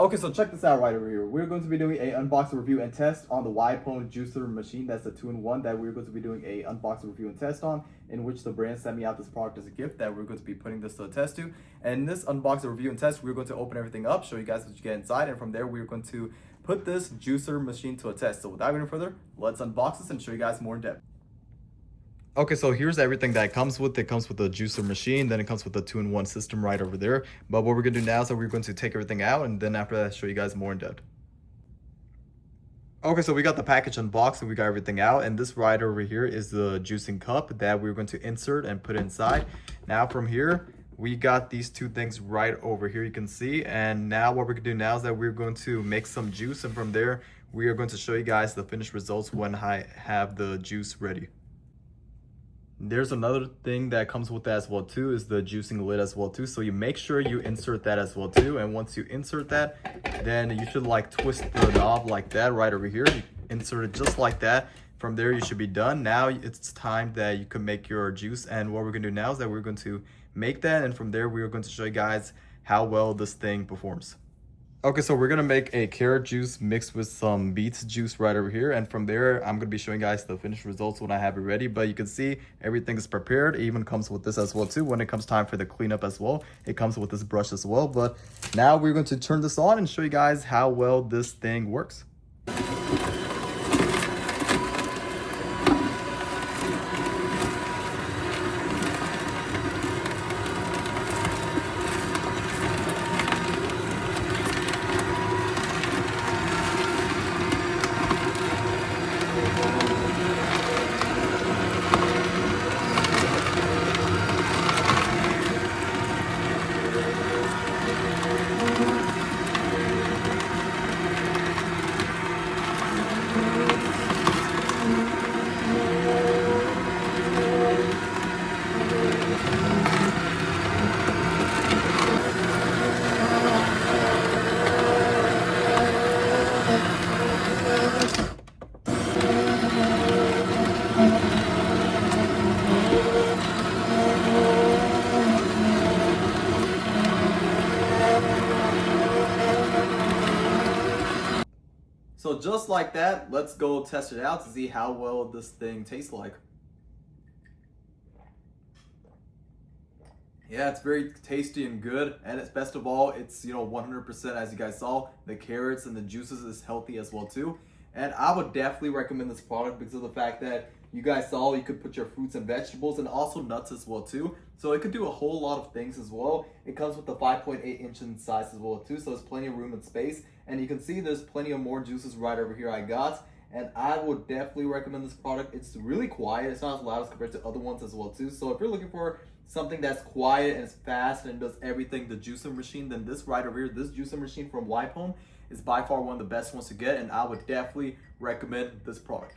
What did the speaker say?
Okay, so check this out right over here. We're going to be doing a unboxing review and test on the YPONE juicer machine. That's the 2-in-1 that we're going to be doing a unboxing review and test on, in which the brand sent me out this product as a gift that we're going to be putting this to a test to. And in this unboxing review and test, we're going to open everything up, show you guys what you get inside, and from there we're going to put this juicer machine to a test. So without any further, let's unbox this and show you guys more in depth. Okay, so here's everything that it comes with. It comes with the juicer machine, then it comes with the 2-in-1 system right over there. But what we're gonna do now is that we're going to take everything out, and then after that, show you guys more in depth. Okay, so we got the package unboxed and we got everything out, and this right over here is the juicing cup that we're going to insert and put inside. Now from here, we got these two things right over here, you can see. And now what we're gonna do now is that we're going to make some juice, and from there, we are going to show you guys the finished results when I have the juice ready. There's another thing that comes with that as well too, is the juicing lid as well too. So you make sure you insert that as well too. And once you insert that, then you should like twist the knob like that right over here. You insert it just like that. From there, you should be done. Now it's time that you can make your juice. And what we're gonna do now is that we're going to make that. And from there, we're going to show you guys how well this thing performs. Okay, so we're gonna make a carrot juice mixed with some beets juice right over here, and from there I'm gonna be showing you guys the finished results when I have it ready. But you can see everything is prepared. It even comes with this as well too. When it comes time for the cleanup as well, it comes with this brush as well. But now we're going to turn this on and show you guys how well this thing works. So just like that, let's go test it out to see how well this thing tastes like. Yeah, it's very tasty and good, and it's best of all, it's 100%, as you guys saw. The carrots and the juices is healthy as well too. And I would definitely recommend this product because of the fact that you guys saw you could put your fruits and vegetables and also nuts as well too. So it could do a whole lot of things as well. It comes with the 5.8 inch in size as well too, so there's plenty of room and space. And you can see there's plenty of more juices right over here I got. And I would definitely recommend this product. It's really quiet. It's not as loud as compared to other ones as well too. So if you're looking for something that's quiet and it's fast and does everything the juicer machine, then this right over here, this juicer machine from YPONE is by far one of the best ones to get, and I would definitely recommend this product.